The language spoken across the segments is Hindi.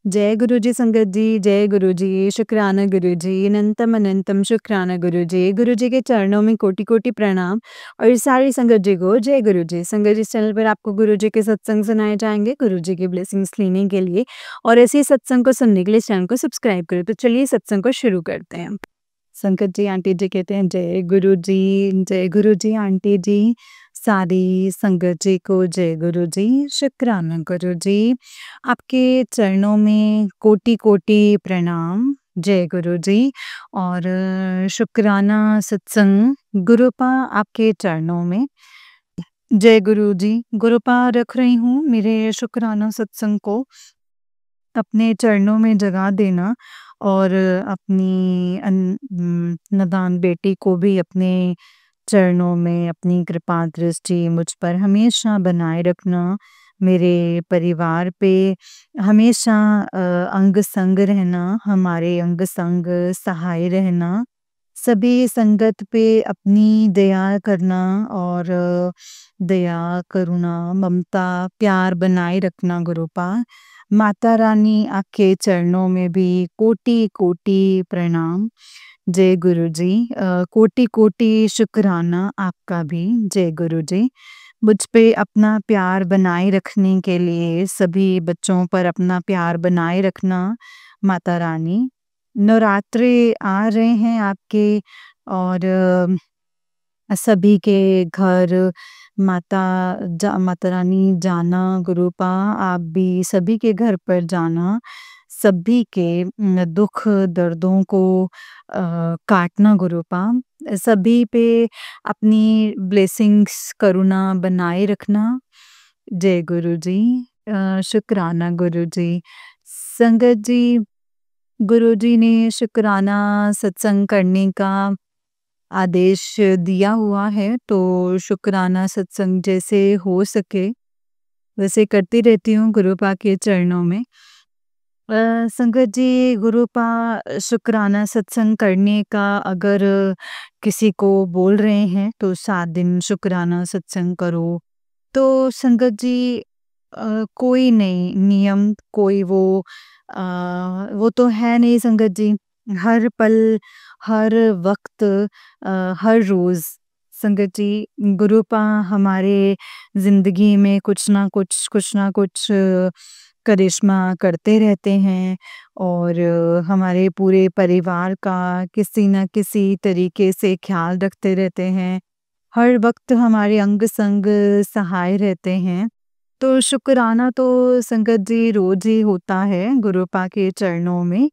जय गुरु जी संगत जी, जय गुरु जी, शुक्राना गुरु जी, अनंतम अनंतम शुक्राना गुरु जी के चरणों में कोटि-कोटि प्रणाम और सारी संगत जी को जय गुरु जी। संगत जी, इस चैनल पर आपको गुरु जी के सत्संग सुनाए जाएँगे, गुरु जी की ब्लेसिंग्स लेने के लिए और ऐसे ही सत्संग को सुनने के लिए इस चैनल को सब्सक्राइब करें। तो चलिए सत्संग को शुरू करते हैं। संकट जी आंटी जी कहते हैं जय गुरु जी आंटी जी, सारी संगत जी को जय गुरु जी, शुक्राना गुरु जी। आपके चरणों में कोटि-कोटि प्रणाम, जय गुरु जी और शुक्राना सत्संग गुरुपा आपके चरणों में। जय गुरु जी, गुरुपा रख रही हूँ मेरे शुक्राना सत्संग को अपने चरणों में जगह देना और अपनी नादान बेटी को भी अपने चरणों में अपनी कृपा दृष्टि मुझ पर हमेशा बनाए रखना, मेरे परिवार पे हमेशा अंग संग रहना, हमारे अंग संग सहाय रहना, सभी संगत पे अपनी दया करना और दया, करुणा, ममता, प्यार बनाए रखना गुरुपा। माता रानी आपके चरणों में भी कोटि-कोटि प्रणाम। जय गुरु जी, कोटि-कोटि शुक्राना आपका भी, जय गुरु जी। मुझ पे अपना प्यार बनाए रखने के लिए, सभी बच्चों पर अपना प्यार बनाए रखना माता रानी। नवरात्रे आ रहे हैं आपके और सभी के घर माता रानी जाना गुरुपा, आप भी सभी के घर पर जाना, सभी के दुख दर्दों को काटना गुरुपा, सभी पे अपनी ब्लेसिंग्स करुणा बनाए रखना। जय गुरु जी, शुक्राना गुरु जी। संगत जी, गुरु जी ने शुक्राना सत्संग करने का आदेश दिया हुआ है, तो शुक्राना सत्संग जैसे हो सके वैसे करती रहती हूँ गुरुपा के चरणों में। संगत जी, गुरुपा शुक्राना सत्संग करने का अगर किसी को बोल रहे हैं तो 7 दिन शुक्राना सत्संग करो। तो संगत जी कोई नहीं नियम, कोई वो तो है नहीं संगत जी। हर पल, हर वक़्त हर रोज़ संगत जी गुरुपा हमारे ज़िंदगी में कुछ ना कुछ करिश्मा करते रहते हैं और हमारे पूरे परिवार का किसी न किसी तरीके से ख़्याल रखते रहते हैं। हर वक़्त हमारे अंग संग सहाय रहते हैं। तो शुक्राना तो संगत जी रोज़ ही होता है गुरुपा के चरणों में।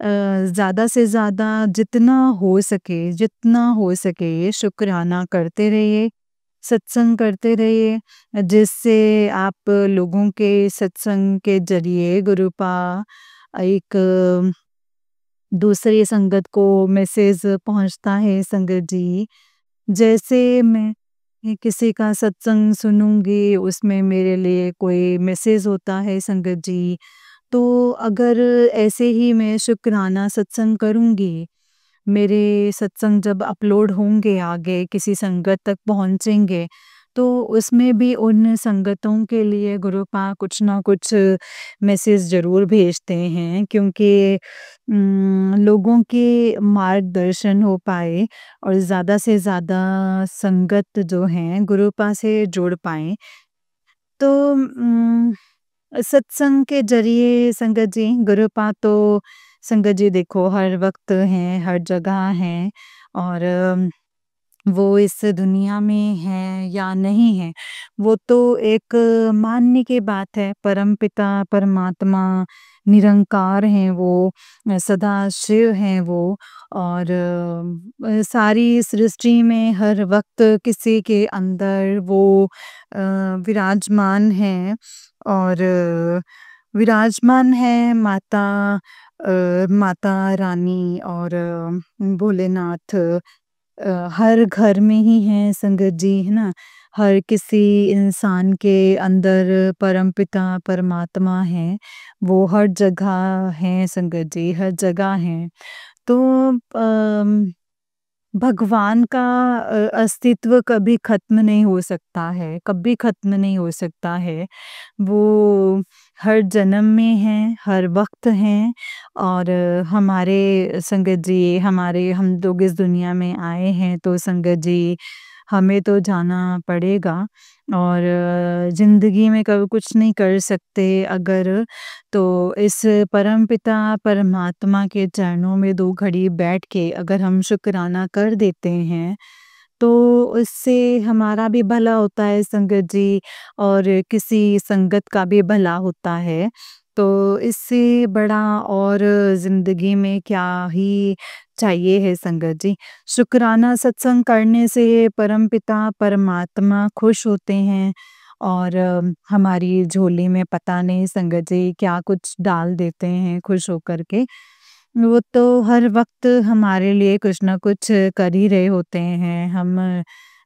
ज़्यादा से ज़्यादा जितना हो सके शुक्राना करते रहिए, सत्संग करते रहिए, जिससे आप लोगों के सत्संग के ज़रिए गुरुपा एक दूसरी संगत को मैसेज पहुँचता है संगत जी। जैसे मैं किसी का सत्संग सुनूँगी उसमें मेरे लिए कोई मैसेज होता है संगत जी, तो अगर ऐसे ही मैं शुक्राना सत्संग करूँगी, मेरे सत्संग जब अपलोड होंगे आगे किसी संगत तक पहुँचेंगे, तो उसमें भी उन संगतों के लिए गुरुपा कुछ ना कुछ मैसेज ज़रूर भेजते हैं क्योंकि लोगों के मार्गदर्शन हो पाए और ज़्यादा से ज़्यादा संगत जो हैं गुरुपा से जुड़ पाएँ। तो सत्संग के ज़रिए संगत जी गुरुपा तो संगत जी देखो हर वक़्त हैं, हर जगह हैं और वो इस दुनिया में हैं या नहीं हैं, वो तो एक मानने की बात है। परमपिता परमात्मा निरंकार हैं वो, सदाशिव हैं वो और सारी सृष्टि में हर वक़्त किसी के अंदर वो विराजमान हैं और विराजमान है माता रानी और भोलेनाथ हर घर में ही हैं संगत जी, है ना? हर किसी इंसान के अंदर परमपिता परमात्मा हैं, वो हर जगह हैं संगत जी, हर जगह हैं। तो भगवान का अस्तित्व कभी ख़त्म नहीं हो सकता है, कभी ख़त्म नहीं हो सकता है। वो हर जन्म में हैं, हर वक़्त हैं और हमारे संगत जी हमारे हम लोग इस दुनिया में आए हैं तो संगत जी हमें तो जाना पड़ेगा और ज़िंदगी में कभी कुछ नहीं कर सकते अगर तो इस परमपिता परमात्मा के चरणों में 2 घड़ी बैठ के अगर हम शुकराना कर देते हैं, तो इससे हमारा भी भला होता है संगत जी और किसी संगत का भी भला होता है। तो इससे बड़ा और ज़िंदगी में क्या ही चाहिए है संगत जी। शुकराना सत्संग करने से परमपिता परमात्मा खुश होते हैं और हमारी झोली में पता नहीं संगत जी क्या कुछ डाल देते हैं खुश होकर के। वो तो हर वक़्त हमारे लिए कुछ न कुछ कर ही रहे होते हैं। हम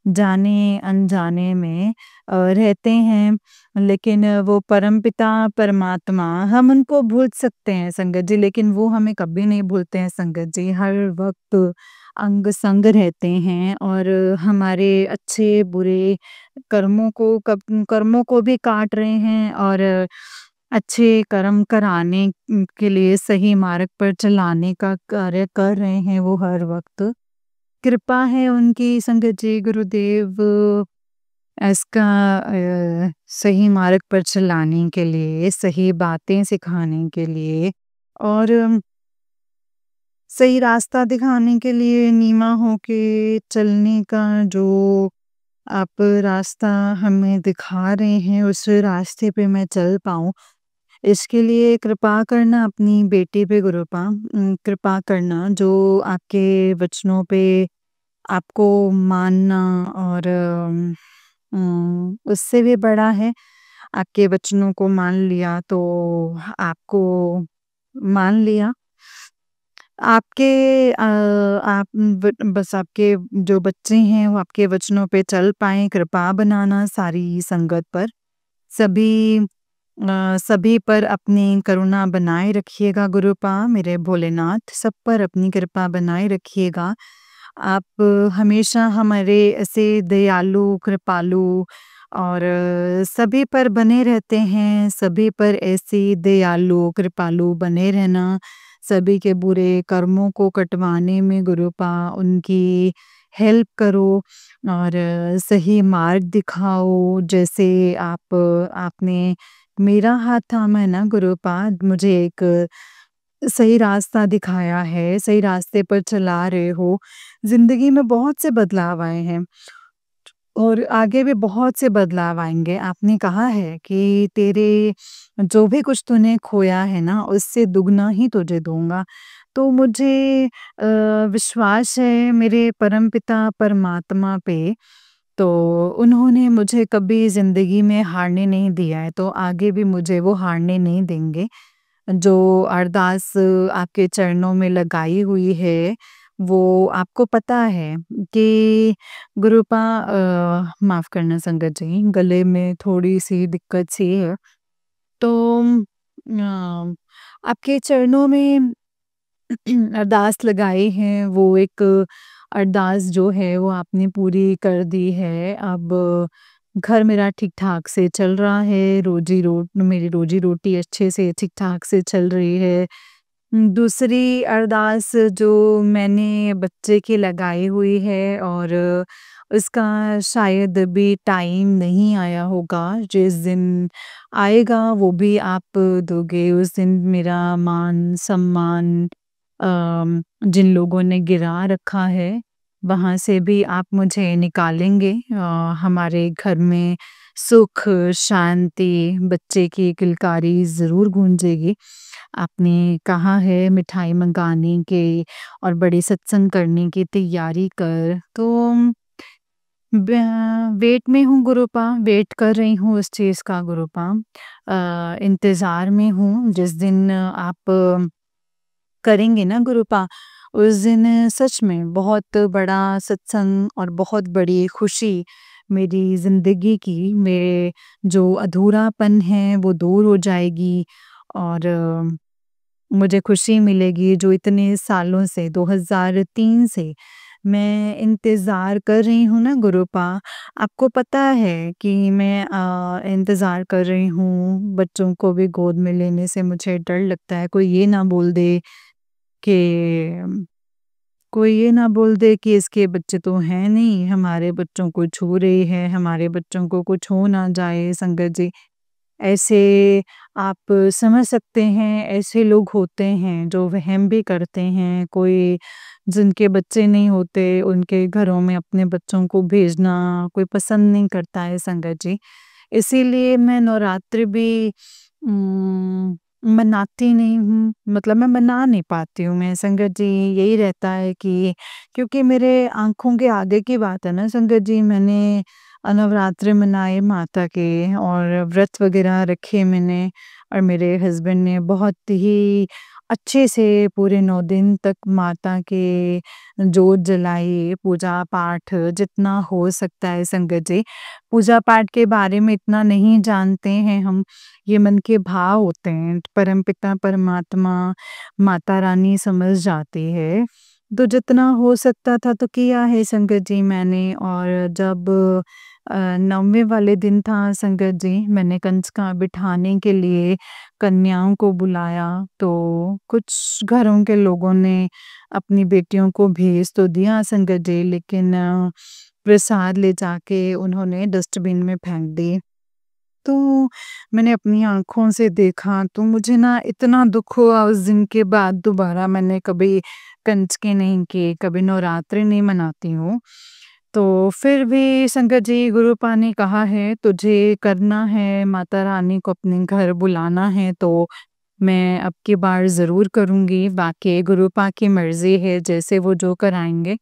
जाने-अनजाने में रहते हैं, लेकिन वो परमपिता परमात्मा हम उनको भूल सकते हैं संगत जी, लेकिन वो हमें कभी नहीं भूलते हैं संगत जी। हर वक़्त अंग-संग रहते हैं और हमारे अच्छे-बुरे कर्मों को भी काट रहे हैं और अच्छे कर्म कराने के लिए सही मार्ग पर चलाने का कार्य कर रहे हैं वो हर वक़्त। कृपा है उनकी संगत जी गुरुदेव इसका सही मार्ग पर चलाने के लिए, सही बातें सिखाने के लिए और सही रास्ता दिखाने के लिए नीमा होके चलने का जो आप रास्ता हमें दिखा रहे हैं, उस रास्ते पे मैं चल पाऊँ, इसके लिए कृपा करना अपनी बेटी पे कृपा करना जो आपके वचनों पे आपको मानना और उससे भी बड़ा है, आपके वचनों को मान लिया तो आपको मान लिया। आपके आप ब बस आपके जो बच्चे हैं वो आपके वचनों पे चल पाएँ, कृपा बनाना सारी संगत पर। सभी पर अपनी करुणा बनाए रखिएगा गुरुपा मेरे भोलेनाथ, सब पर अपनी कृपा बनाए रखिएगा। आप हमेशा हमारे ऐसे दयालु, कृपालु और सभी पर बने रहते हैं, सभी पर ऐसे दयालु, कृपालु बने रहना, सभी के बुरे कर्मों को कटवाने में गुरुपा उनकी हेल्प करो और सही मार्ग दिखाओ जैसे आपने मेरा हाथ थामा है ना गुरुपाद मुझे एक सही रास्ता दिखाया है, सही रास्ते पर चला रहे हो। ज़िंदगी में बहुत से बदलाव आए हैं और आगे भी बहुत से बदलाव आएँगे। आपने कहा है कि तेरे जो भी कुछ तूने खोया है ना, उससे दुगना ही तुझे दूँगा। तो मुझे विश्वास है मेरे परमपिता परमात्मा पे तो उन्होंने मुझे कभी ज़िंदगी में हारने नहीं दिया है, तो आगे भी मुझे वो हारने नहीं देंगे। जो अरदास आपके चरणों में लगाई हुई है, वो आपको पता है कि गुरुपा माफ़ करना संगत जी, गले में थोड़ी-सी दिक्कत-सी है। तो आपके चरणों में अरदास लगाई है, वो एक अरदास जो है वो आपने पूरी कर दी है। अब घर मेरा ठीक-ठाक से चल रहा है, मेरी रोज़ी-रोटी अच्छे से ठीक-ठाक से चल रही है। दूसरी अरदास जो मैंने बच्चे की लगाई हुई है और उसका शायद अभी टाइम नहीं आया होगा, जिस दिन आएगा वो भी आप दोगे। उस दिन मेरा मान-सम्मान जिन लोगों ने गिरा रखा है, वहाँ से भी आप मुझे निकालेंगे। हमारे घर में सुख, शांति, बच्चे की किलकारी ज़रूर गूंजेगी। आपने कहा है मिठाई मँगाने के और बड़े सत्संग करने की तैयारी कर, तो वेट में हूँ गुरुपा, वेट कर रही हूँ उस चीज़ का गुरुपा। इंतज़ार में हूँ जिस दिन आप करेंगे ना गुरुपा, उस दिन सच में बहुत बड़ा सत्संग और बहुत बड़ी खुशी मेरी ज़िंदगी की, मेरे जो अधूरापन है वो दूर हो जाएगी और मुझे खुशी मिलेगी जो इतने सालों से 2003 से मैं इंतज़ार कर रही हूँ ना गुरुपा, आपको पता है कि मैं इंतज़ार कर रही हूँ, बच्चों को भी गोद में लेने से मुझे डर लगता है, कि कोई ये ना बोल दे कि इसके बच्चे तो हैं नहीं, हमारे बच्चों को छू रही है, हमारे बच्चों को कुछ हो ना जाए संगत जी। ऐसे आप समझ सकते हैं, ऐसे लोग होते हैं जो वहम भी करते हैं, कोई जिनके बच्चे नहीं होते, उनके घरों में अपने बच्चों को भेजना कोई पसंद नहीं करता है संगत जी। इसीलिए मैं नवरात्रि भी उम, मनाती नहीं हूँ, मतलब मैं मना नहीं पाती हूँ मैं संगत जी। यही रहता है कि क्योंकि मेरे आँखों के आगे की बात है ना संगत जी, मैंने नवरात्रि मनाए माता के और व्रत वगैरह रखे मैंने और मेरे हस्बैंड ने बहुत ही अच्छे से पूरे 9 दिन तक माता के जोत जलाई, पूजा-पाठ जितना हो सकता है संगत जी। पूजा-पाठ के बारे में इतना नहीं जानते हैं हम, ये मन के भाव होते हैं, परमपिता परमात्मा, माता रानी समझ जाती है। तो जितना हो सकता था तो किया है संगत जी मैंने और जब 9वें वाले दिन था संगत जी, मैंने कंजका बिठाने के लिए कन्याओं को बुलाया, तो कुछ घरों के लोगों ने अपनी बेटियों को भेज तो दिया संगत जी, लेकिन प्रसाद ले जाके उन्होंने डस्टबिन में फेंक दिए। तो मैंने अपनी आँखों से देखा तो मुझे ना इतना दुःख हुआ उस दिन के बाद दोबारा मैंने कभी कंजकें नहीं की, कभी नवरात्रि नहीं मनाती हूँ। तो फिर भी संगत जी गुरुपा ने कहा है तुझे करना है, माता रानी को अपने घर बुलाना है तो मैं अब की बार ज़रूर करूँगी, बाकी गुरुपा की मर्ज़ी है जैसे वो जो कराएँगे।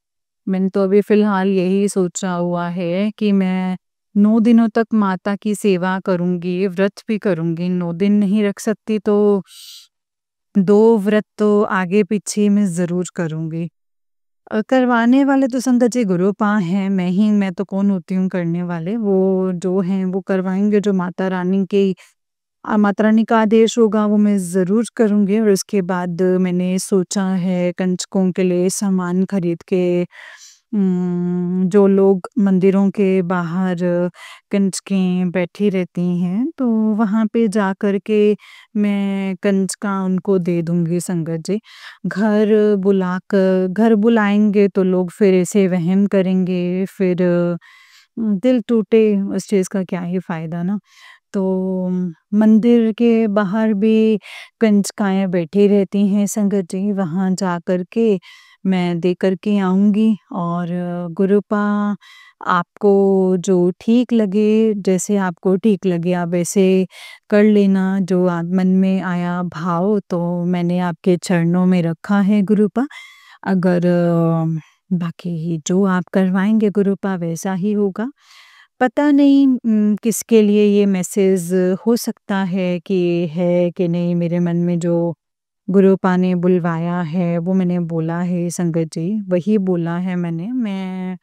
मैंने तो अभी फ़िलहाल यही सोचा हुआ है कि मैं 9 दिनों तक माता की सेवा करूँगी, व्रत भी करूँगी, 9 दिन नहीं रख सकती तो 2 व्रत तो आगे-पीछे मैं ज़रूर करूँगी। करवाने वाले तो संगत जी गुरुपा हैं, मैं तो कौन होती हूँ करने वाले, वो जो हैं वो करवाएँगे जो माता रानी का आदेश होगा वो मैं ज़रूर करूँगी और उसके बाद मैंने सोचा है कंजकों के लिए सामान खरीद के जो लोग मंदिरों के बाहर कंजकें बैठी रहती हैं, तो वहाँ पे जा कर के मैं कंजका उनको दे दूँगी संगत जी। घर बुलाएँगे तो लोग फिर ऐसे वहम करेंगे, फिर दिल टूटे उस चीज़ का क्या ही फ़ायदा ना। तो मंदिर के बाहर भी कंजकाएँ बैठी रहती हैं संगत जी, वहाँ जा कर के मैं दे कर के आऊँगी और गुरुपा आपको जो ठीक लगे, जैसे आपको ठीक लगे आप वैसे कर लेना, जो मन में आया भाव तो मैंने आपके चरणों में रखा है गुरुपा। अगर बाकी जो आप करवाएँगे गुरुपा वैसा ही होगा। पता नहीं किसके लिए ये मैसेज हो सकता है कि नहीं मेरे मन में जो गुरुपा ने बुलवाया है वो मैंने बोला है संगत जी, वही बोला है मैंने।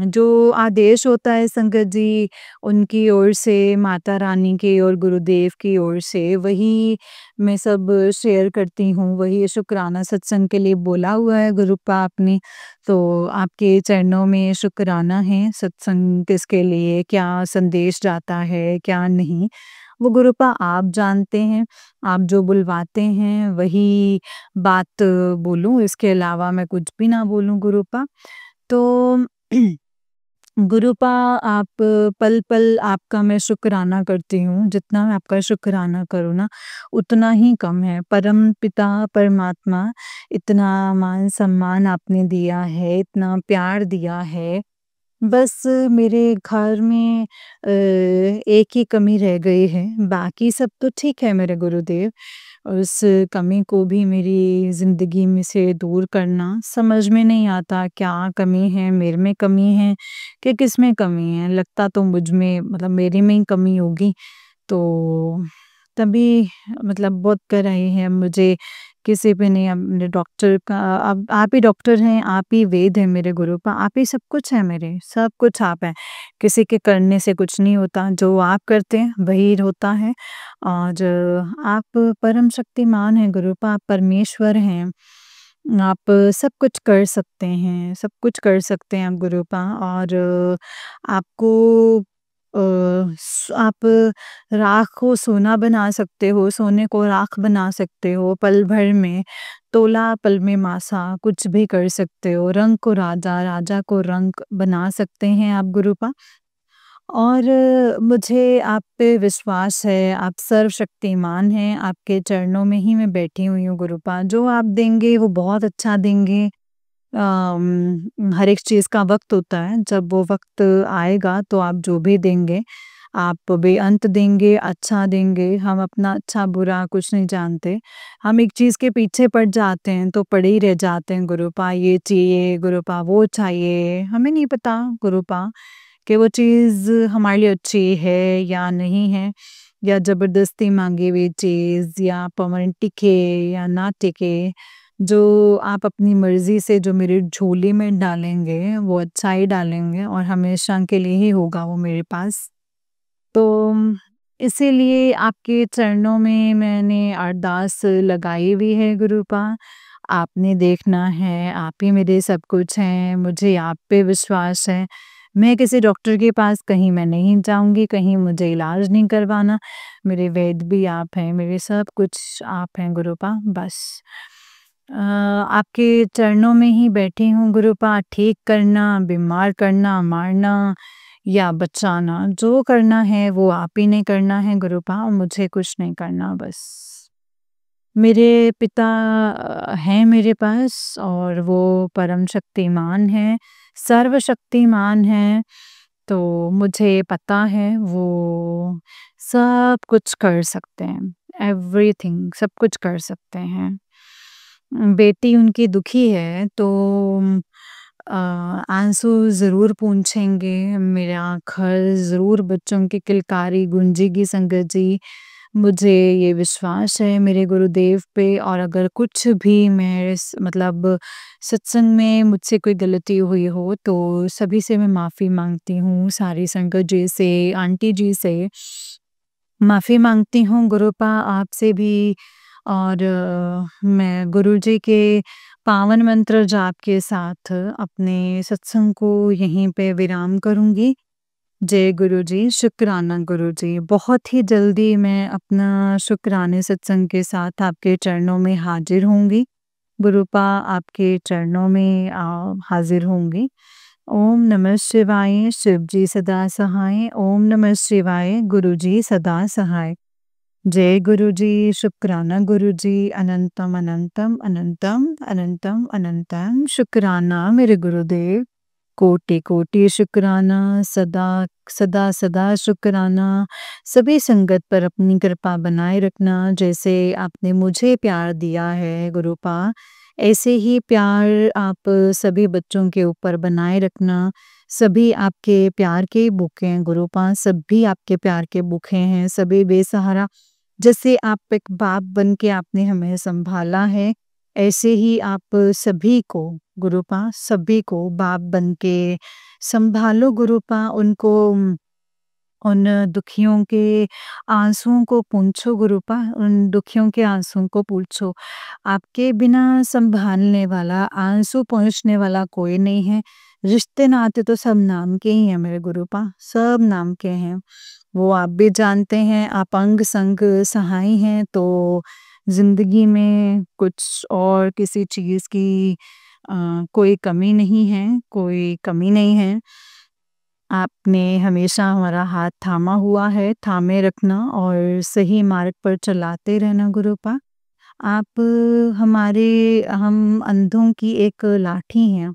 जो आदेश होता है संगत जी उनकी ओर से, माता रानी की और गुरुदेव की ओर से वही मैं सब शेयर करती हूँ, वही शुक्राना सत्संग के लिए बोला हुआ है गुरुपा आपने। तो आपके चरणों में शुक्राना है, सत्संग किसके लिए, क्या संदेश जाता है, क्या नहीं, वो गुरुपा आप जानते हैं। आप जो बुलवाते हैं वही बात बोलूँ, इसके अलावा मैं कुछ भी ना बोलूँ गुरुपा। तो गुरुपा आप पल-पल आपका मैं शुकराना करती हूँ, जितना मैं आपका शुकराना करूँ ना, उतना ही कम है। परमपिता परमात्मा इतना मान-सम्मान आपने दिया है, इतना प्यार दिया है, बस मेरे घर में एक ही कमी रह गई है, बाकी सब तो ठीक है मेरे गुरुदेव। उस कमी को भी मेरी ज़िंदगी में से दूर करना समझ में नहीं आता क्या कमी है, मेरे में कमी है कि किसमें कमी है? लगता तो मुझ में मतलब मेरे में ही कमी होगी। तो तभी मतलब बहुत कराई है मुझे किसी पे नहीं अपने डॉक्टर का अब आप ही डॉक्टर हैं, आप ही वैद्य हैं मेरे गुरुपा, आप ही सब कुछ हैं मेरे, सब कुछ आप हैं। किसी के करने से कुछ नहीं होता, जो आप करते हैं वही होता है और आप परम शक्तिमान हैं गुरुपा, आप परमेश्वर हैं। आप सब कुछ कर सकते हैं, सब कुछ कर सकते हैं आप गुरूपा। और आपको अ, आप राख को सोना बना सकते हो, सोने को राख बना सकते हो पल भर में, तोला पल में मासा, कुछ भी कर सकते हो। रंग को राजा, राजा को रंक बना सकते हैं आप गुरूपा। और मुझे आप पे विश्वास है, आप सर्वशक्तिमान हैं, आपके चरणों में ही मैं बैठी हुई हूँ गुरूपा। जो आप देंगे वो बहुत अच्छा देंगे। हर एक चीज़ का वक़्त होता है, जब वो वक़्त आएगा तो आप जो भी देंगे, आप बेअंत देंगे, अच्छा देंगे। हम अपना अच्छा-बुरा कुछ नहीं जानते। हम एक चीज़ के पीछे पड़ जाते हैं तो पड़े ही रह जाते हैं गुरूपा, ये चाहिए गुरूपा, वो चाहिए। हमें नहीं पता गुरूपा कि वो चीज़ हमारे लिए अच्छी है या नहीं है, या ज़बरदस्ती माँगी हुई चीज़, या परमानेंट टिके या ना टिके। जो आप अपनी मर्ज़ी से जो मेरी झोली में डालेंगे, वो अच्छा ही डालेंगे और हमेशा के लिए ही होगा वो मेरे पास। तो इसीलिए आपके चरणों में मैंने अरदास लगाई हुई है गुरूपा। आपने देखना है, आप ही मेरे सब कुछ हैं, मुझे आप पे विश्वास है। मैं किसी डॉक्टर के पास कहीं मैं नहीं जाऊँगी, कहीं मुझे इलाज नहीं करवाना। मेरे वैद्य भी आप हैं, मेरे सब कुछ आप हैं गुरूपा, बस। आपके चरणों में ही बैठी हूँ गुरूपा, ठीक करना, बीमार करना, मारना या बचाना, जो करना है वो आप ही ने करना है गुरूपा, मुझे कुछ नहीं करना बस। मेरे पिता हैं मेरे पास और वो परम शक्तिमान हैं, सर्वशक्तिमान हैं, तो मुझे पता है वो सब कुछ कर सकते हैं, एवरीथिंग सब कुछ कर सकते हैं। बेटी उनकी दुखी है तो आँसू ज़रूर पूंछेंगे, मेरा घर ज़रूर बच्चों की किलकारी गूंजेगी संगत जी। मुझे ये विश्वास है मेरे गुरुदेव पे, और अगर कुछ भी मैं मतलब सत्संग में मुझसे कोई गलती हुई हो तो सभी से मैं माफ़ी माँगती हूँ, सारी संगत जी से, आंटी जी से माफ़ी माँगती हूँ गुरूपा आपसे भी। और मैं गुरुजी के पावन मंत्र जाप के साथ अपने सत्संग को यहीं पे विराम करूँगी। जय गुरुजी, शुक्राना गुरुजी। बहुत ही जल्दी मैं अपना शुक्राने सत्संग के साथ आपके चरणों में हाजिर होंगी। गुरूपा आपके चरणों में हाजिर होंगी। ओम नमः शिवाय, शिव जी सदा सहाय। ओम नमः शिवाय, गुरु जी सदा सहाय। जय गुरु जी, शुक्राना गुरु जी, अनंतम अनंतम अनंतम अनंतम अनंतम शुक्राना मेरे गुरुदेव। कोटि कोटि शुक्राना, सदा सदा सदा शुक्राना। सभी संगत पर अपनी कृपा बनाए रखना, जैसे आपने मुझे प्यार दिया है गुरुपा, ऐसे ही प्यार आप सभी बच्चों के ऊपर बनाए रखना। सभी आपके प्यार के बुके हैं गुरुपा, सभी आपके प्यार के बुके हैं, सभी बेसहारा। जैसे आप एक बाप बन के आपने हमें संभाला है, ऐसे ही आप सभी को गुरुपा, सभी को बाप बन के संभालो गुरुपा। उनको उन दुखियों के आँसुओं को पूंछो गुरूपा, उन दुखियों के आँसुओं को पूछो। आपके बिना सँभालने वाला, आँसू पहुँचने वाला कोई नहीं है। रिश्ते नाते तो सब नाम के ही हैं मेरे गुरूपा, सब नाम के हैं। वो आप भी जानते हैं, आप अंग-संग सहाई हैं, तो ज़िंदगी में कुछ और किसी चीज़ की कोई कमी नहीं है, कोई कमी नहीं है। आपने हमेशा हमारा हाथ थामा हुआ है, थामे रखना और सही मार्ग पर चलाते रहना गुरूपा। आप हमारे हम अंधों की एक लाठी हैं।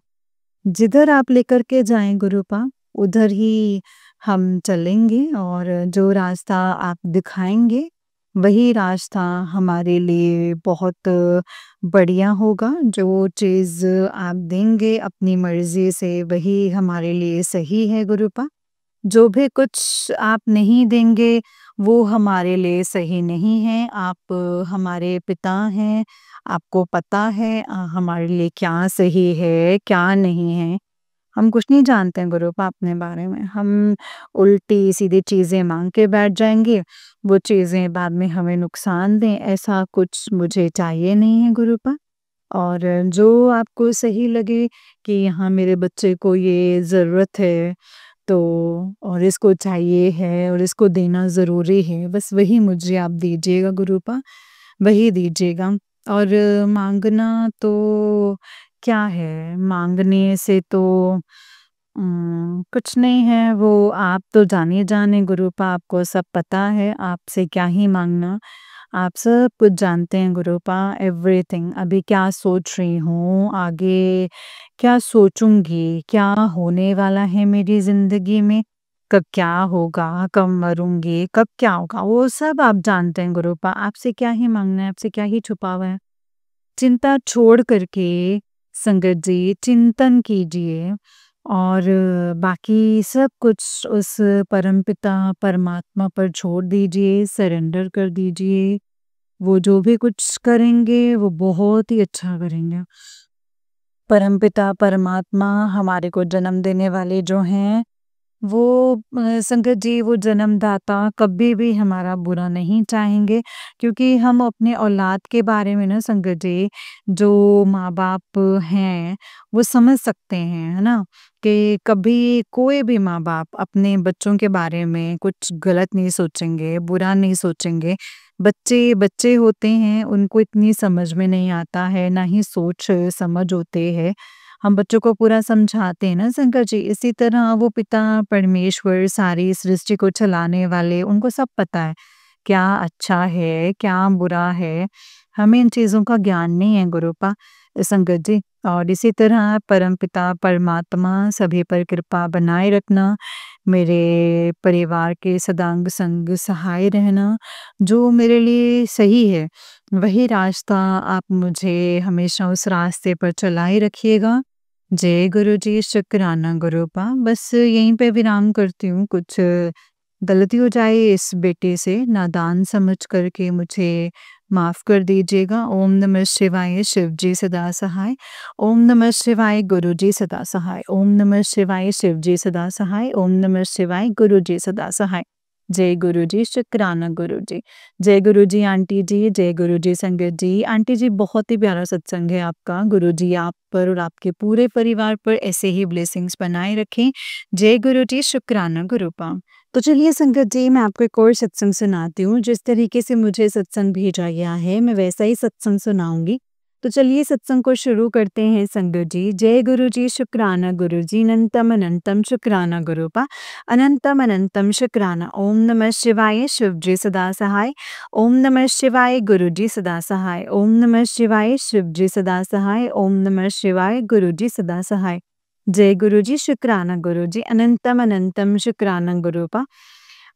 जिधर आप लेकर के जाएँ गुरूपा, उधर ही हम चलेंगे, और जो रास्ता आप दिखाएँगे, वही रास्ता हमारे लिए बहुत बढ़िया होगा। जो चीज़ आप देंगे अपनी मर्ज़ी से, वही हमारे लिए सही है गुरूपा। जो भी कुछ आप नहीं देंगे, वो हमारे लिए सही नहीं है। आप हमारे पिता हैं, आपको पता है हमारे लिए क्या सही है, क्या नहीं है। हम कुछ नहीं जानते हैं गुरूपा अपने बारे में। हम उल्टी-सीधी चीज़ें माँग के बैठ जाएँगे, वो चीज़ें बाद में हमें नुकसान दें, ऐसा कुछ मुझे चाहिए नहीं है गुरूपा। और जो आपको सही लगे कि हाँ, मेरे बच्चे को ये ज़रूरत है, तो और इसको चाहिए है और इसको देना ज़रूरी है, बस वही मुझे आप दीजिएगा गुरूपा, वही दीजिएगा। और माँगना तो क्या है, माँगने से तो कुछ नहीं है, वो आप तो जाने-जाने गुरूपा, आपको सब पता है, आपसे क्या ही माँगना। आप सब कुछ जानते हैं गुरूपा, एवरीथिंग। अभी क्या सोच रही हूँ, आगे क्या सोचूँगी, क्या होने वाला है मेरी ज़िंदगी में, कब क्या होगा, कब मरूँगी, कब क्या होगा, वो सब आप जानते हैं गुरूपा। आपसे क्या ही माँगना है, आपसे क्या ही छुपा हुआ है। चिंता छोड़ कर के संगत जी चिंतन कीजिए और बाकी सब कुछ उस परमपिता परमात्मा पर छोड़ दीजिए, सरेंडर कर दीजिए। वो जो भी कुछ करेंगे वो बहुत ही अच्छा करेंगे। परमपिता परमात्मा हमारे को जन्म देने वाले जो हैं वो संगत जी वो जन्मदाता कभी भी हमारा बुरा नहीं चाहेंगे, क्योंकि हम अपने औलाद के बारे में ना संगत जी जो माँ-बाप हैं वो समझ सकते हैं, है ना? कि कभी कोई भी माँ-बाप अपने बच्चों के बारे में कुछ गलत नहीं सोचेंगे, बुरा नहीं सोचेंगे। बच्चे बच्चे होते हैं, उनको इतनी समझ में नहीं आता है, ना ही सोच समझ होते हैं। हम बच्चों को पूरा समझाते हैं ना शंकर जी, इसी तरह वो पिता परमेश्वर सारी सृष्टि को चलाने वाले, उनको सब पता है, क्या अच्छा है, क्या बुरा है। हमें इन चीज़ों का ज्ञान नहीं है गुरुपा संगत जी। और इसी तरह परमपिता परमात्मा सभी पर कृपा बनाए रखना, मेरे परिवार के सदांग संग सहाय रहना, जो मेरे लिए सही है, वही रास्ता आप मुझे हमेशा उस रास्ते पर चलाए रखिएगा। जय गुरुजी, शुक्राना गुरूपा। बस यहीं पे विराम करती हूँ, कुछ गलती हो जाए इस बेटे से नादान समझ करके मुझे माफ़ कर दीजिएगा। ओम नमः शिवाय, शिव जी सदा सहाय। ओम नमः शिवाय, गुरु जी सदा सहाय। ओम नमः शिवाय, शिव जी सदा सहाय। ओम नमः शिवाय, गुरु जी सदा सहाय। जय गुरु जी, शुक्राना गुरु जी। जय गुरु जी आंटी जी, जय गुरु जी संगत जी। आंटी जी बहुत ही प्यारा सत्संग है आपका। गुरु जी आप पर और आपके पूरे परिवार पर ऐसे ही ब्लेसिंग्स बनाए रखें। जय गुरु जी, शुक्राना गुरूपा। तो चलिए संगत जी मैं आपको एक और सत्संग सुनाती हूँ। जिस तरीके से मुझे सत्संग भेजा गया है मैं वैसा ही सत्संग सुनाऊंगी। तो चलिए सत्संग को शुरू करते हैं संगत जी। जय गुरु जी, शुक्राना गुरु जी, अनंतम अनंतम शुक्राना गुरूपा। अनंतम अनंतम शुक्राना। ओम नमः शिवाय, शिव जी सदा सहाय। ओम नमः शिवाय, गुरु जी सदा सहाय। ओम नमः शिवाय, शिव जी सदा सहाय। ओम नमः शिवाय, गुरु जी सदा सहाय। जय गुरु जी, शुक्राना गुरु जी, अनंतम अनंतम शुक्राना गुरूपा।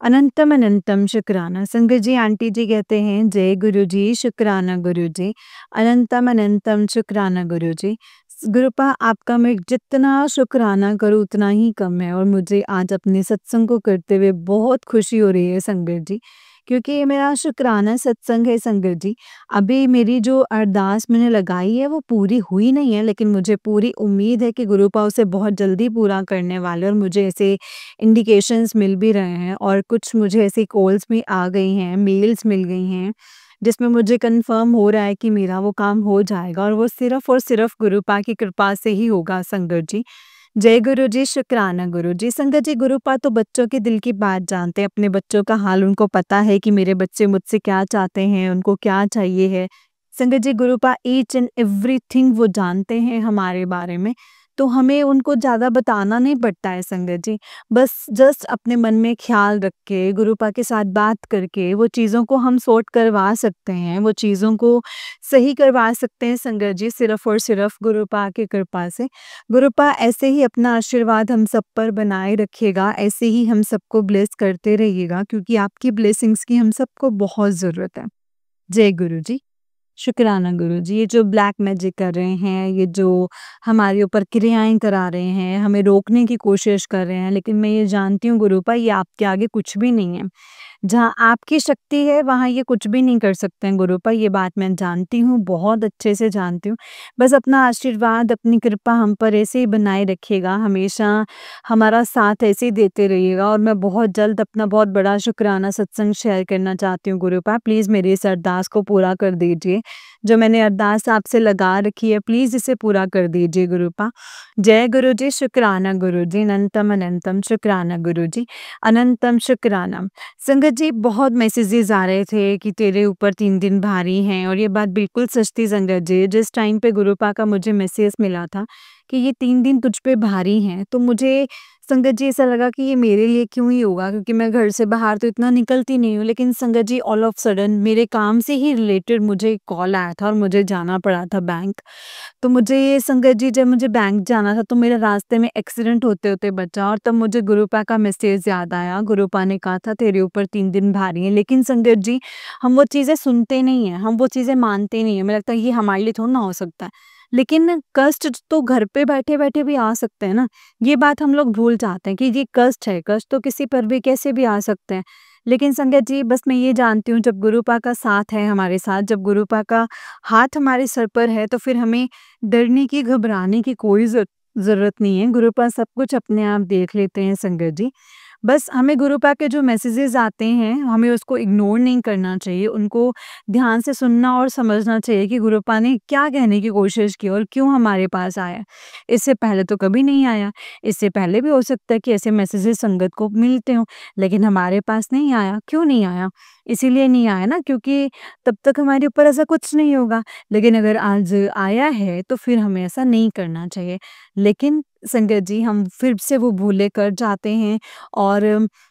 अनंतम अनंतम शुक्राना। संगत जी आंटी जी कहते हैं जय गुरु जी, शुक्राना गुरु जी, अनंतम अनंतम शुक्राना गुरु जी। गुरूपा आपका मैं जितना शुक्राना करूँ उतना ही कम है, और मुझे आज अपने सत्संग को करते हुए बहुत खुशी हो रही है संगत जी, क्योंकि ये मेरा शुक्राना सत्संग है संगत जी। अभी मेरी जो अरदास मैंने लगाई है वो पूरी हुई नहीं है, लेकिन मुझे पूरी उम्मीद है कि गुरुपा उसे बहुत जल्दी पूरा करने वाले, और मुझे ऐसे इंडिकेशंस मिल भी रहे हैं और कुछ मुझे ऐसी कॉल्स भी आ गई हैं, मेल्स मिल गई हैं, जिसमें मुझे कंफर्म हो रहा है कि मेरा वो काम हो जाएगा, और वो सिर्फ़ और सिर्फ़ गुरुपा की कृपा से ही होगा संगत जी। जय गुरु जी, शुक्राना गुरु जी। संगत जी गुरुपा तो बच्चों के दिल की बात जानते हैं, अपने बच्चों का हाल उनको पता है कि मेरे बच्चे मुझसे क्या चाहते हैं, उनको क्या चाहिए है। संगत जी गुरुपा ईच एंड एवरीथिंग वो जानते हैं हमारे बारे में, तो हमें उनको ज़्यादा बताना नहीं पड़ता है संगत जी। बस जस्ट अपने मन में ख़्याल रख के गुरुपा के साथ बात करके वो चीज़ों को हम सॉर्ट करवा सकते हैं, वो चीज़ों को सही करवा सकते हैं संगत जी, सिर्फ़ और सिर्फ़ गुरुपा की कृपा से। गुरुपा ऐसे ही अपना आशीर्वाद हम सब पर बनाए रखिएगा, ऐसे ही हम सबको ब्लेस करते रहिएगा, क्योंकि आपकी ब्लेसिंग्स की हम सबको बहुत ज़रूरत है। जय गुरु जी। शुक्राना गुरुजी, ये जो ब्लैक मैजिक कर रहे हैं, ये जो हमारे ऊपर क्रियाएँ करा रहे हैं, हमें रोकने की कोशिश कर रहे हैं, लेकिन मैं ये जानती हूँ गुरुपा ये आपके आगे कुछ भी नहीं है। जहाँ आपकी शक्ति है वहाँ ये कुछ भी नहीं कर सकते हैं गुरुपा, ये बात मैं जानती हूँ, बहुत अच्छे से जानती हूँ। बस अपना आशीर्वाद, अपनी कृपा हम पर ऐसे ही बनाए रखिएगा, हमेशा हमारा साथ ऐसे ही देते रहिएगा, और मैं बहुत जल्द अपना बहुत बड़ा शुक्राना सत्संग शेयर करना चाहती हूँ गुरुपा। प्लीज़ मेरी इस अरदास को पूरा कर दीजिए। जो मैंने अरदास आपसे लगा रखी है, प्लीज़ इसे पूरा कर दीजिए गुरुपा। जय गुरु जी, शुक्राना गुरु जी, अनंतम अनंतम शुक्राना गुरु जी, अनंतम शुक्राना। संगत जी, बहुत मैसेजेस आ रहे थे कि तेरे ऊपर 3 दिन भारी हैं, और ये बात बिल्कुल सच थी संगत जी। जिस टाइम पे गुरुपा का मुझे मैसेज मिला था कि ये 3 दिन तुझ पे भारी हैं, तो मुझे संगत जी ऐसा लगा कि ये मेरे लिए क्यों ही होगा, क्योंकि मैं घर से बाहर तो इतना निकलती नहीं हूँ। लेकिन संगत जी, ऑल ऑफ सडन मेरे काम से ही रिलेटेड मुझे कॉल आया था और मुझे जाना पड़ा था बैंक। तो मुझे ये संगत जी, जब मुझे बैंक जाना था तो मेरा रास्ते में एक्सीडेंट होते-होते बचा, और तब मुझे गुरुपा का मैसेज याद आया। गुरुपा ने कहा था तेरे ऊपर 3 दिन भारी हैं। लेकिन संगत जी, हम वो चीज़ें सुनते नहीं हैं, हम वो चीज़ें मानते नहीं हैं। मुझे लगता है ये हमारे लिए थोड़ा ना हो सकता है। लेकिन कष्ट तो घर पे बैठे-बैठे भी आ सकते हैं ना। ये बात हम लोग भूल जाते हैं कि ये कष्ट है, कष्ट तो किसी पर भी कैसे भी आ सकते हैं। लेकिन संगत जी, बस मैं ये जानती हूँ, जब गुरुपा का साथ है हमारे साथ, जब गुरुपा का हाथ हमारे सर पर है, तो फिर हमें डरने की, घबराने की कोई ज़रूरत नहीं है। गुरुपा सब कुछ अपने आप देख लेते हैं संगत जी। बस हमें गुरुपा के जो मैसेजेस आते हैं, हमें उसको इग्नोर नहीं करना चाहिए। उनको ध्यान से सुनना और समझना चाहिए कि गुरुपा ने क्या कहने की कोशिश की और क्यों हमारे पास आया। इससे पहले तो कभी नहीं आया। इससे पहले भी हो सकता है कि ऐसे मैसेजेस संगत को मिलते हों, लेकिन हमारे पास नहीं आया। क्यों नहीं आया? इसीलिए नहीं आया ना, क्योंकि तब तक हमारे ऊपर ऐसा कुछ नहीं होगा। लेकिन अगर आज आया है, तो फिर हमें ऐसा नहीं करना चाहिए। लेकिन संगत जी, हम फिर से वो भूलें कर जाते हैं, और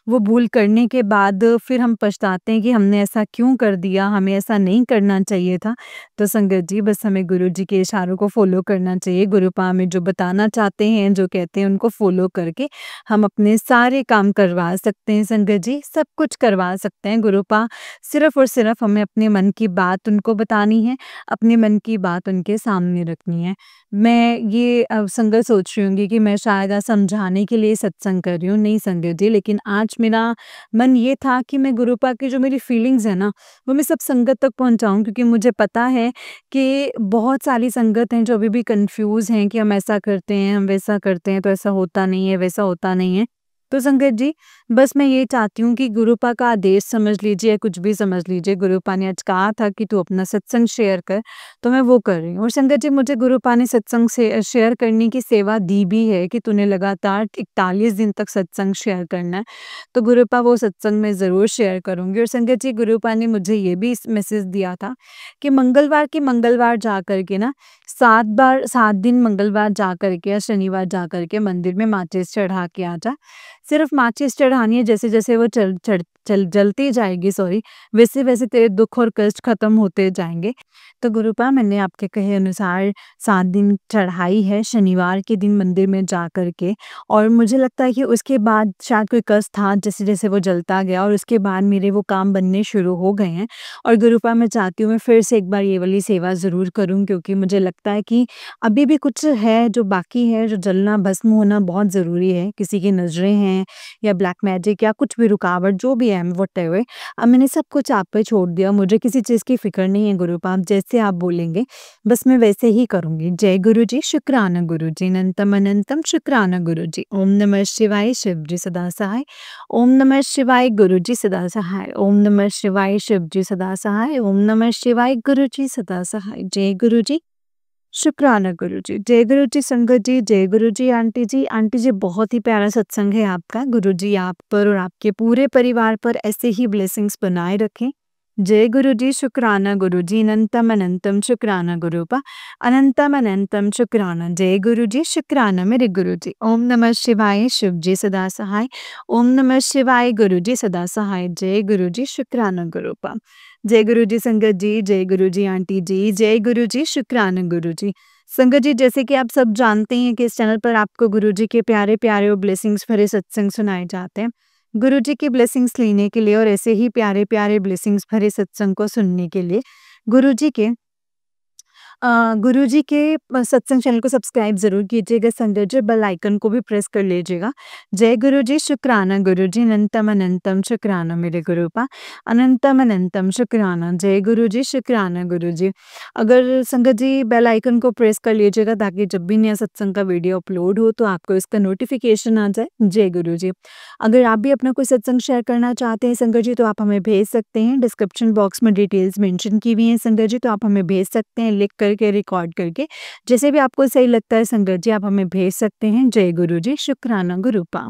वो भूल करने के बाद फिर हम पछताते हैं कि हमने ऐसा क्यों कर दिया, हमें ऐसा नहीं करना चाहिए था। तो संगत जी, बस हमें गुरुजी के इशारों को फ़ॉलो करना चाहिए। गुरुपा हमें जो बताना चाहते हैं, जो कहते हैं, उनको फ़ॉलो करके हम अपने सारे काम करवा सकते हैं संगत जी, सब कुछ करवा सकते हैं। गुरुपा सिर्फ़ और सिर्फ़ हमें अपने मन की बात उनको बतानी है, अपने मन की बात उनके सामने रखनी है। मैं ये संगत सोच रही होंगी कि मैं शायद आज समझाने के लिए सत्संग कर रही हूँ। नहीं संगत जी, लेकिन आज मेरा मन ये था कि मैं गुरुपा की जो मेरी फीलिंग्स है ना, वो मैं सब संगत तक पहुँचाऊँ, क्योंकि मुझे पता है कि बहुत सारी संगत हैं जो अभी भी कन्फ्यूज़ हैं कि हम ऐसा करते हैं, हम वैसा करते हैं, तो ऐसा होता नहीं है, वैसा होता नहीं है। तो संगत जी, बस मैं ये चाहती हूँ कि गुरुपा का आदेश समझ लीजिए, कुछ भी समझ लीजिए। गुरुपा ने आज कहा था कि तू अपना सत्संग शेयर कर, तो मैं वो कर रही हूँ। और संगत जी, मुझे गुरुपा ने सत्संग से शेयर करने की सेवा दी भी है कि तूने लगातार 41 दिन तक सत्संग शेयर करना है। तो गुरुपा, वो सत्संग मैं ज़रूर शेयर करूँगी। और संगत जी, गुरुपा ने मुझे ये भी मैसेज दिया था कि मंगलवार के मंगलवार जा कर के ना, 7 दिन मंगलवार जा कर के या शनिवार जा कर के मंदिर में माचिस चढ़ा के आ जा। सिर्फ़ माचिस चढ़ानी है, जैसे-जैसे वो जलती जाएगी, वैसे-वैसे तेरे दुःख और कष्ट खत्म होते जाएँगे। तो गुरुपा, मैंने आपके कहे अनुसार 7 दिन चढ़ाई है शनिवार के दिन मंदिर में जा कर के, और मुझे लगता है कि उसके बाद शायद कोई कष्ट था, जैसे-जैसे वो जलता गया, और उसके बाद मेरे वो काम बनने शुरू हो गए हैं। और गुरुपा, मैं चाहती हूँ मैं फिर से एक बार ये वाली सेवा ज़रूर करूँ, क्योंकि मुझे लगता है कि अभी भी कुछ है जो बाकी है, जो जलना, भस्म होना बहुत ज़रूरी है। किसी की नज़रें हैं, या ब्लैक मैजिक, या कुछ भी रुकावट जो भी है, व्हाटएवर, अब मैंने सब कुछ आप पे छोड़ दिया। मुझे किसी चीज़ की फ़िक्र नहीं है गुरुपा, आप जैसे आप बोलेंगे, बस मैं वैसे ही करूँगी। जय गुरु जी, शुक्राना गुरु जी, अनंतम अनंतम शुक्राना गुरु जी। ओम नमः शिवाय, शिव जी सदा सहाय। ओम नमः शिवाय, गुरु जी सदा सहाय। ओम नमः शिवाय, शिव जी सदा सहाय। ओम नमः शिवाय, गुरु जी सदा सहाय। जय गुरु जी, शुक्राना गुरु जी। जय गुरु जी संगत जी, जय गुरु जी आंटी जी। आंटी जी, बहुत ही प्यारा सत्संग है आपका। गुरु जी आप पर और आपके पूरे परिवार पर ऐसे ही ब्लेसिंग्स बनाए रखें। जय गुरु जी, शुक्राना गुरु जी, अनंतम अनंतम शुक्राना गुरुपा, अनंतम अनंतम शुक्राना। जय गुरु जी, शुक्राना मेरे गुरु जी। ओम नमः शिवाय, शिव जी सदा सहाय। ओम नमः शिवाय, गुरु जी सदा सहाय। जय गुरु जी, शुक्राना गुरुपा। जय गुरु जी संगत जी, जय गुरु जी आंटी जी, जय गुरु जी, शुक्राना गुरु जी। संगत जी, जैसे कि आप सब जानते हैं कि इस चैनल पर आपको गुरु जी के प्यारे-प्यारे और ब्लेसिंग्स भरे सत्संग सुनाए जाते हैं। गुरु जी की ब्लेसिंग्स लेने के लिए और ऐसे ही प्यारे-प्यारे ब्लेसिंग्स भरे सत्संग को सुनने के लिए गुरु जी के गुरुजी के सत्संग चैनल को सब्सक्राइब ज़रूर कीजिएगा संगत जी, बेल आइकन को भी प्रेस कर लीजिएगा। जय गुरुजी, शुक्राना गुरुजी, अनंतम अनंतम शुक्राना मेरे गुरुपा, अनंतम अनंतम शुक्राना। जय गुरुजी, शुक्राना गुरुजी। अगर संगत जी बेल आइकन को प्रेस कर लीजिएगा ताकि जब भी नया सत्संग का वीडियो अपलोड हो तो आपको इसका नोटिफिकेशन आ जाए। जय गुरुजी। अगर आप भी अपना कोई सत्संग शेयर करना चाहते हैं संगत जी तो आप हमें भेज सकते हैं। डिस्क्रिप्शन बॉक्स में डिटेल्स मेंशन की हुई हैं संगत जी, तो आप हमें भेज सकते हैं लिख करके, रिकॉर्ड करके। जैसे भी आपको सही लगता है संगत जी आप हमें भेज सकते हैं। जय गुरुजी, शुक्राना गुरुपा।